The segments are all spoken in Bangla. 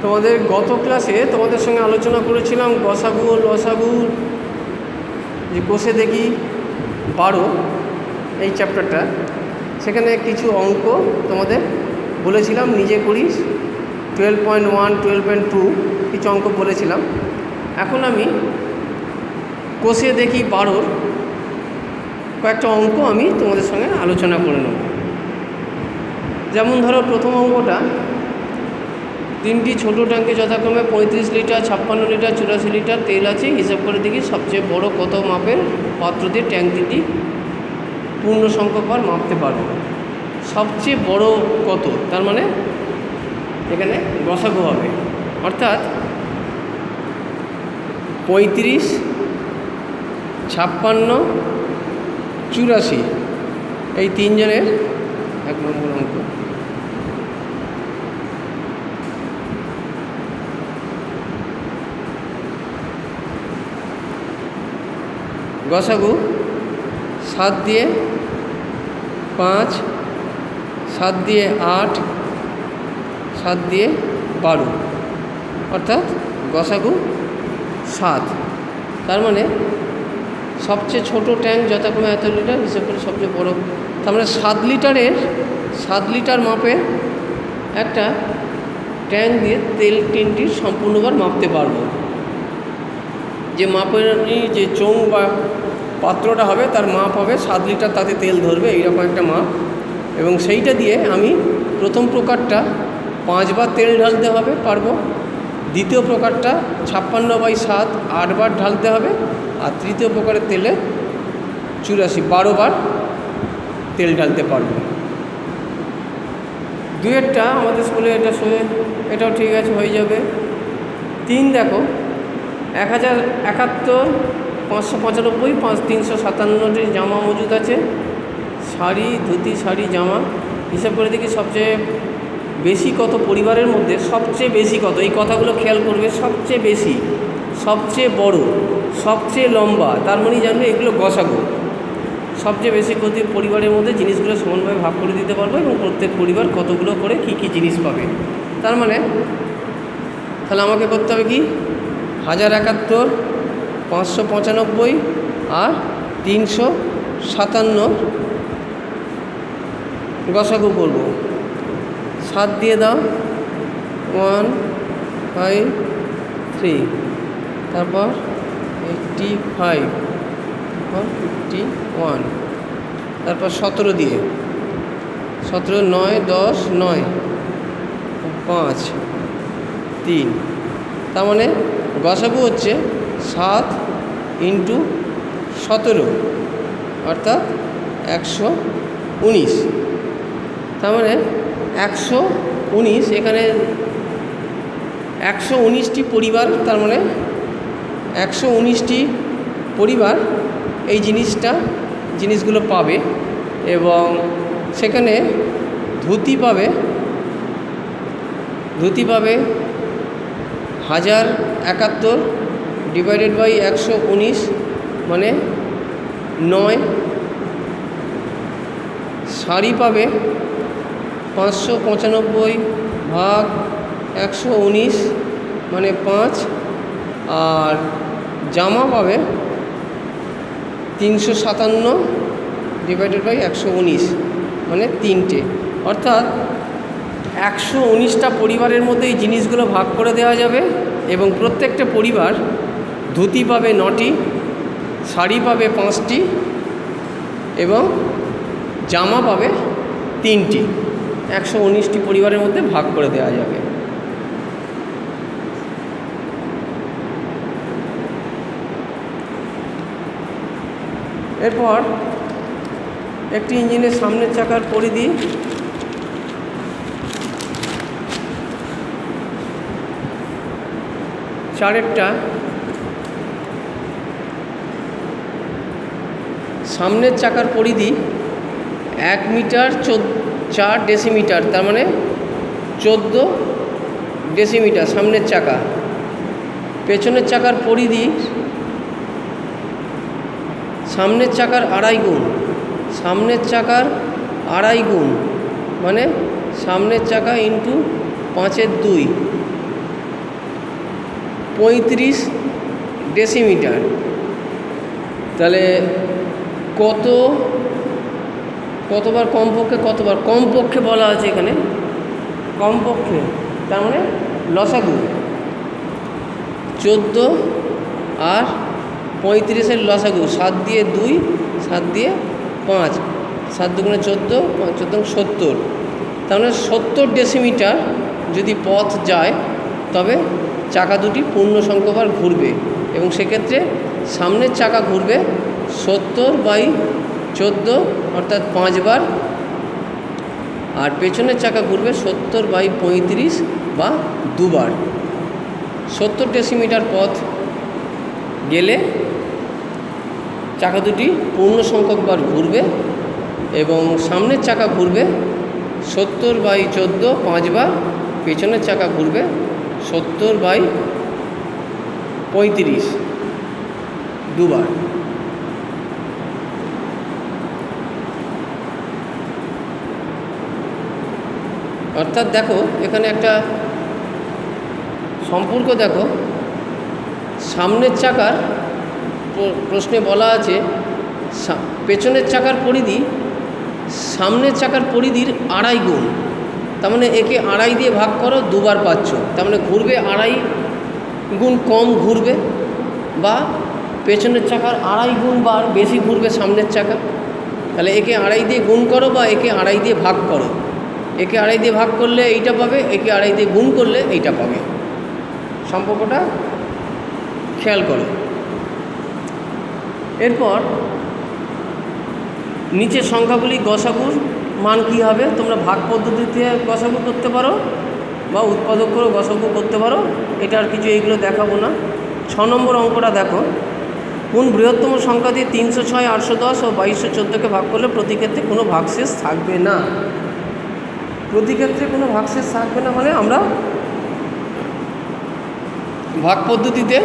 তোমাদের গত ক্লাসে তোমাদের সঙ্গে আলোচনা করেছিলাম গসাগু ও লসাগু, যে কোষে দেখি 12 এই চ্যাপ্টারটা। সেখানে কিছু অঙ্ক তোমাদের বলেছিলাম নিজে করিস, 12.1 12.2 কিছু অঙ্ক বলেছিলাম। এখন আমি কোষে দেখি 12 কয়েকটা অঙ্ক আমি তোমাদের সঙ্গে আলোচনা করে নেব। যেমন ধরো প্রথম অঙ্কটা, 3টি ছোট ট্যাঙ্কে যথাক্রমে 35 লিটার, 56 লিটার, 84 লিটার তেল আছে। হিসাব করে দেখি সবচেয়ে বড় কত মাপের পাত্র দিয়ে ট্যাঙ্ক 3টি পূর্ণ সংখ্যকবার মাপতে পারবো। সবচেয়ে বড় কত, তার মানে এখানে গসাগু হবে, অর্থাৎ 35, 56, 84 এই তিনজনের 1 নম্বর অঙ্ক। গসাগু 7 দিয়ে 5, 7 দিয়ে 8, 7 দিয়ে 12, অর্থাৎ গসাগু 7। তার মানে সবচেয়ে ছোট ট্যাঙ্ক যথাক্রমে এত লিটার, হিসেব করে সবচেয়ে বড়, তার মানে 7 লিটার মাপে একটা ট্যাঙ্ক দিয়ে তেল টিনটির সম্পূর্ণবার মাপতে পারবো। যে মাপের যে চোঙ বা পাত্রটা হবে তার মাপ হবে 7 লিটার, তাতে তেল ধরবে এইরকম একটা মাপ। এবং সেইটা দিয়ে আমি প্রথম প্রকারটা 5 বার তেল ঢালতে হবে পারবো, দ্বিতীয় প্রকারটা 56/7 8 বার ঢালতে হবে, আর তৃতীয় প্রকারের তেলে 12 বার তেল ঢালতে পারবো। দুয়েরটা আমাদের স্কুলে এটাও ঠিক আছে, হয়ে যাবে। 3 দেখো, 1071, 595, 357টি জামা মজুদ আছে। শাড়ি, ধুতি, শাড়ি, জামা হিসাব করে দেখি সবচেয়ে বেশি কত পরিবারের মধ্যে, সবচেয়ে বেশি কত, এই কথাগুলো খেয়াল করবে। সবচেয়ে বেশি, সবচেয়ে বড়, সবচেয়ে লম্বা, তার মানে জানবে এগুলো গসাগু। সবচেয়ে বেশি কত পরিবারের মধ্যে জিনিসগুলো সমানভাবে ভাগ করে দিতে পারবো, এবং প্রত্যেক পরিবার কতগুলো করে কী কী জিনিস পাবে। তার মানে তাহলে আমাকে করতে হবে কি, 1071, 595 আর 357 গসাগু করব। 7 দিয়ে দাও, 1 5 3, তারপর 85, 51, তারপর 17 দিয়ে, 17 9 10 9 5 3, তার মানে গসাগু হচ্ছে 7 × 17, অর্থাৎ 119। তার মানে 119, এখানে 119টি পরিবার, তার মানে 119টি পরিবার এই জিনিসগুলো পাবে। এবং সেখানে ধুতি পাবে 1071 / 119 মানে 9। শাড়ি পাবে 595 ভাগ 119 মানে 5। আর জামা পাবে 357 / 119 মানে 3টে। অর্থাৎ 119টা পরিবারের মধ্যে এই জিনিসগুলো ভাগ করে দেওয়া যাবে, এবং প্রত্যেকটা পরিবার ধুতি পাবে 9টি, শাড়ি পাবে 5টি, এবং জামা পাবে 3টি। 119টি পরিবারের মধ্যে ভাগ করে দেওয়া যাবে। এরপর একটি ইঞ্জিনের সামনের চাকার পরিধি 4টা, সামনের চাকার পরিধি 1 মিটার 4 ডেসিমিটার, তার মানে 14 ডেসিমিটার সামনের চাকা। পেছনের চাকার পরিধি সামনের চাকার 2.5 গুণ, সামনের চাকার 2.5 গুণ মানে সামনের চাকা ইন্টু 5/2 35 ডেসিমিটার। তাহলে কতবার কমপক্ষে, কতবার কমপক্ষে বলা আছে এখানে, কমপক্ষে, তার মানে লসাগু 14 আর 35-এর লসাগু 7 দিয়ে 2, 7 দিয়ে 5, 7 দুগুণে 14, 5 14 70। তার মানে 70 ডেসিমিটার যদি পথ যায় তবে চাকা দুটি পূর্ণ সংখ্যকবার ঘুরবে, এবং সেক্ষেত্রে সামনের চাকা ঘুরবে 70/14 অর্থাৎ 5 বার, আর পেছনের চাকা ঘুরবে 70/35 বা 2 বার। 70 ডেসিমিটার পথ গেলে চাকা দুটি পূর্ণ সংখ্যকবার ঘুরবে এবং সামনের চাকা ঘুরবে 70/14 5 বার, পেছনের চাকা ঘুরবে 70/35 2 বার। অর্থাৎ দেখো এখানে একটা সম্পর্ক দেখো, সামনের চাকার প্রশ্নে বলা আছে পেছনের চাকার পরিধি সামনের চাকার পরিধির 2.5 গুণ। তার মানে একে 2.5 দিয়ে ভাগ করো, 2 বার পাচ্ছ, তার মানে ঘুরবে 2.5 গুণ কম ঘুরবে, বা পেছনের চাকার 2.5 গুণ বার বেশি ঘুরবে সামনের চাকা। তাহলে একে 2.5 দিয়ে গুণ করো বা একে 2.5 দিয়ে ভাগ করো, একে 2.5 দিয়ে ভাগ করলে এইটা পাবে, একে 2.5 দিয়ে গুণ করলে এইটা পাবে। সম্পর্কটা খেয়াল করো। এরপর নিচের সংখ্যাগুলি গসাগুর মান কী হবে, তোমরা ভাগ পদ্ধতিতে গসাগু করতে পারো বা উৎপাদক করে গসাগু করতে পারো, এটা আর কিছু এইগুলো দেখাবো না। 6 নম্বর অঙ্কটা দেখো, কোন বৃহত্তম সংখ্যা দিয়ে 306, 810 ও 2214কে ভাগ করলে প্রতি ক্ষেত্রে কোনো ভাগশেষ থাকবে না। প্রতি ক্ষেত্রে কোনো ভাগশেষ থাকবে না মানে আমরা ভাগ পদ্ধতিতে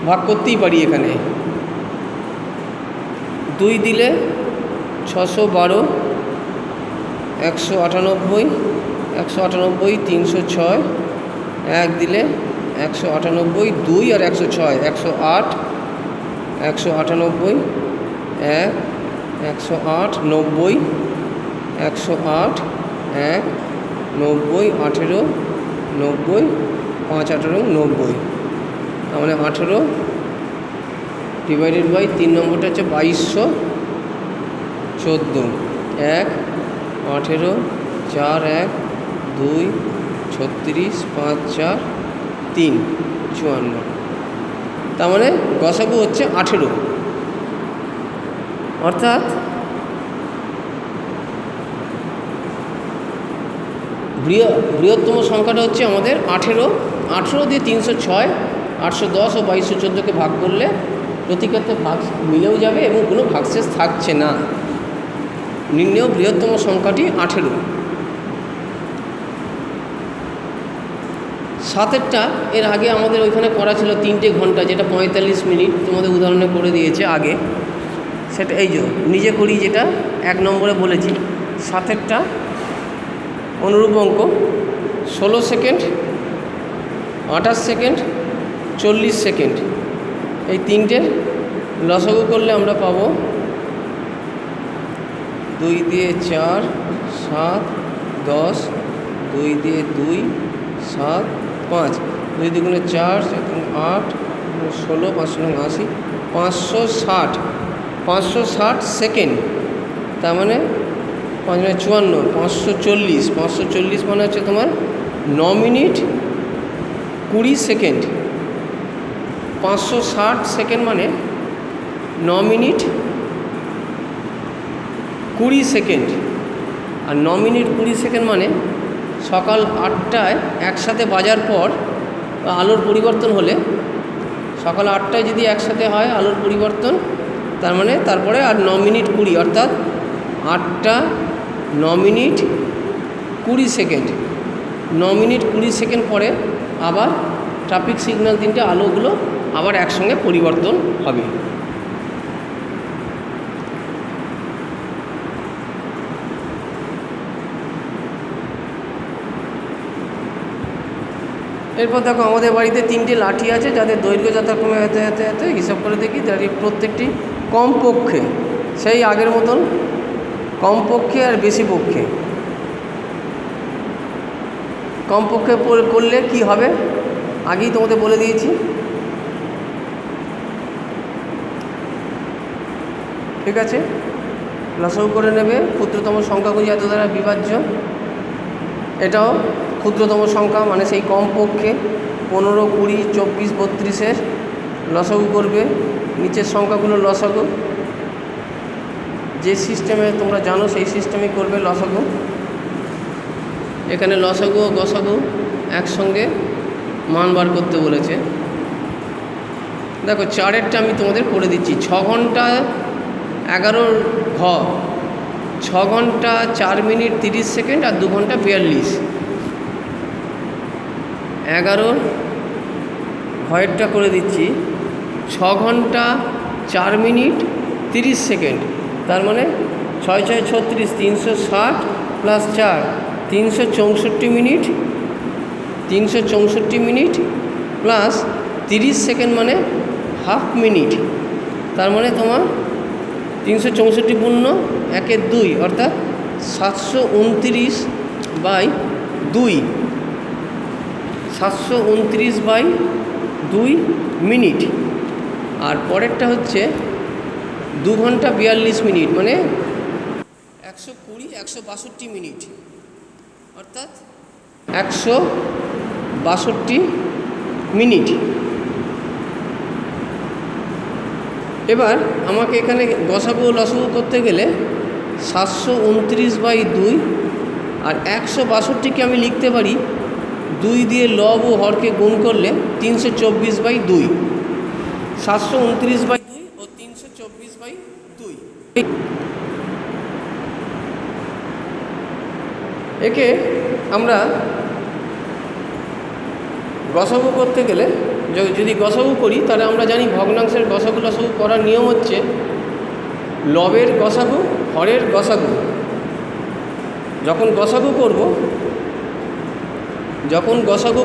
ভাগ করতেই পারি। এখানে 2 দিলে 612, 198, 198, 306, 1 দিলে 198, 2 আর 106, 108, 198, 1, 108, 90, 108, 1, 90, 18, 90, 5 18 90। তার মানে 18 ডিভাইডেড বাই 3 নম্বরটা হচ্ছে 2214, 1, 18, 4, 1, 2, 36, 5, 4, 3, 54। তার মানে গসাগু হচ্ছে 18। অর্থাৎ বৃহত্তম সংখ্যাটা হচ্ছে আমাদের 18। 18 দিয়ে 306, 810 ও 2214কে ভাগ করলে প্রতি ক্ষেত্রে ভাগ মিলেও যাবে এবং কোনো ভাগশেষ থাকছে না। নির্ণেয় বৃহত্তম সংখ্যাটি 18। 7এরটা এর আগে আমাদের ওইখানে করা ছিল 3টে ঘন্টা, যেটা 45 মিনিট তোমাদের উদাহরণে করে দিয়েছে আগে, সেটা এই যে নিজে করি, যেটা 1 নম্বরে বলেছি। 7এরটা অনুরূপ অঙ্ক 16 সেকেন্ড, 28 সেকেন্ড, 40 সেকেন্ড, এই 3টের লসাগু করলে আমরা পাবো 2 দিয়ে 4, 7, 10, 2 দিয়ে 2, 7, 5, 2 দুগুণে 4, 8, 16, 5 80, 560, 560 সেকেন্ড। তার মানে 5 54, 540, 540 মানে হচ্ছে তোমার 9 মিনিট 20 সেকেন্ড। 560 সেকেন্ড মানে 9 মিনিট 20 সেকেন্ড। আর 9 মিনিট 20 সেকেন্ড মানে সকাল 8টায় একসাথে বাজার পর আলোর পরিবর্তন হলে, সকাল 8টায় যদি একসাথে হয় আলোর পরিবর্তন, তার মানে তারপরে আর 9 মিনিট 20, অর্থাৎ 8টা 9 মিনিট 20 সেকেন্ড। 9 মিনিট 20 সেকেন্ড পরে আবার ট্রাফিক সিগন্যাল 3টে আলোগুলো আবার একসঙ্গে পরিবর্তন হবে। এরপর দেখো আমাদের বাড়িতে 3টে লাঠি আছে, যাদের দৈর্ঘ্য যথাক্রমে এত হিসাব করে দেখি, যার প্রত্যেকটি কমপক্ষে সেই আগের মতন কমপক্ষে আর বেশি পক্ষে। কমপক্ষে করলে কি হবে আগেই তোমাদের বলে দিয়েছি। ঠিক আছে, লসাগু করে নেবে। ক্ষুদ্রতম সংখ্যাগুলি এত দ্বারা বিভাজ্য, এটাও ক্ষুদ্রতম সংখ্যা, মানে সেই কমপক্ষে 15, 20, 24, 32-এর লসাগু করবে। নিচের সংখ্যাগুলো লসাগু যে সিস্টেমে তোমরা জানো সেই সিস্টেমে করবে লসাগু। এখানে লসাগু ও গসাগু একসঙ্গে মান বার করতে বলেছে। দেখো 4-এরটা আমি তোমাদের করে দিচ্ছি। 6 ঘন্টা 11 ঘ, 6 ঘন্টা 4 মিনিট 30 সেকেন্ড আর 2 ঘন্টা 42। 11 ঘয়েরটা করে দিচ্ছি। 6 ঘন্টা 4 মিনিট 30 সেকেন্ড, তার মানে 6 6 36, 360 plus 4, 364 minute. 364 minute plus 30 second মানে হাফ মিনিট, তার মানে তোমার 364 পূর্ণ 1/2 অর্থাৎ 729/2, 729/2 মিনিট। আর পরেরটা হচ্ছে 2 ঘন্টা 42 মিনিট, মানে 162 মিনিট, অর্থাৎ 162 মিনিট। এবার আমাকে এখানে গসাগু ও লসাগু করতে গেলে 729/2 আর 162কে আমি লিখতে পারি 2 দিয়ে লব ও হরকে গুণ করলে 324/2। 729/2 ও 324/2। একে আমরা গসাগু করতে গেলে, যদি গসাগু করি তাহলে আমরা জানি ভগ্নাংশের গসাগু লসাগু করার নিয়ম হচ্ছে লবের গসাগু হরের গসাগু। যখন গসাগু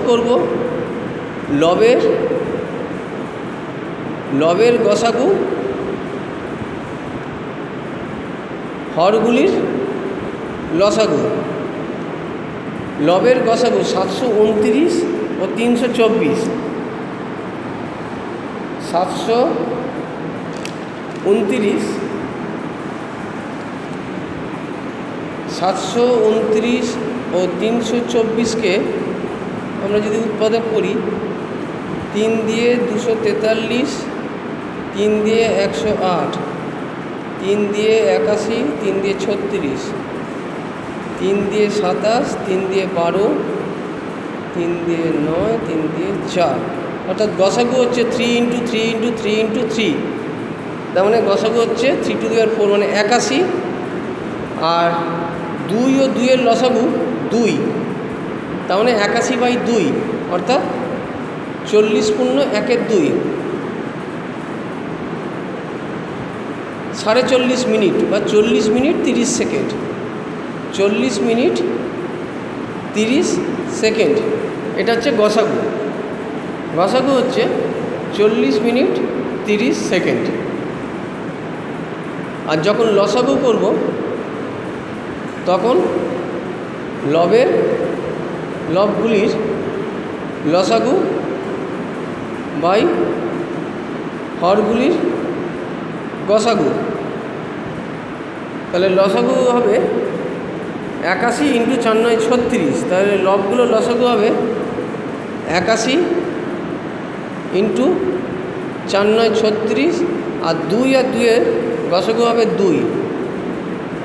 করব লবের গসাগু হরগুলির লসাগু। লবের গসাগু 729 ও 324। 729 ও 324কে আমরা যদি উৎপাদক করি, 3 দিয়ে 243, 3 দিয়ে 108, 3 দিয়ে 81, 3 দিয়ে 36, 3 দিয়ে 27, 3 দিয়ে 12, 3 দিয়ে 9, 3 দিয়ে 4, অর্থাৎ গসাগু হচ্ছে 3 × 3 × 3 × 3। তার মানে গসাগু হচ্ছে 3 টু দি পাওয়ার 4 মানে 81। আর 2 ও 2-এর লসাগু 2, তার মানে 81/2 অর্থাৎ 40 পূর্ণ 1/2, 40.5 মিনিট বা 40 মিনিট 30 সেকেন্ড। 40 মিনিট 30 সেকেন্ড, এটা হচ্ছে গসাগু। গসাগু হচ্ছে 40 মিনিট 30 সেকেন্ড। আর যখন লসাগু করব তখন লবগুলির লসাগু বাই হরগুলির গসাগু। তাহলে লসাগু হবে 81 × 4 × 9 = 36। তাহলে লবগুলো লসাগু হবে 81 × 4 × 9 = 36। আর 2 আর 2-এর গসাগু হবে 2,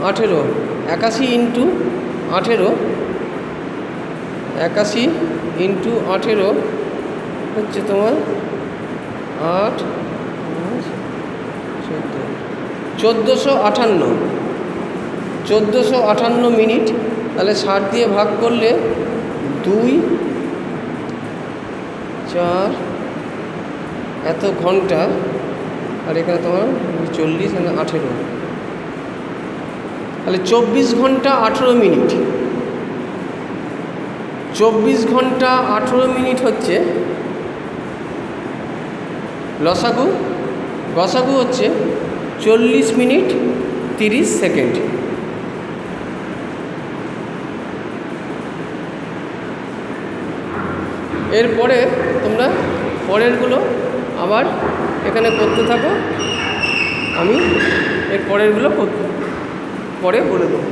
18। 81 × 18, 81 × 18 হচ্ছে তোমার 8, 1458 মিনিট। তাহলে 60 দিয়ে ভাগ করলে 2, 4 এত ঘন্টা, আর এখানে তোমার 40 আর 18, তাহলে 24 ঘন্টা 18 মিনিট। 24 ঘন্টা 18 মিনিট হচ্ছে লসাগু, গসাগু হচ্ছে 40 মিনিট 30 সেকেন্ড। এরপরে তোমরা পরেরগুলো আবার এখানে করতে থাকো, আমি এর পরেরগুলো পরে বলে দেবো।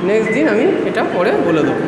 নেক্সট দিন আমি এটা পরে বলে দেবো।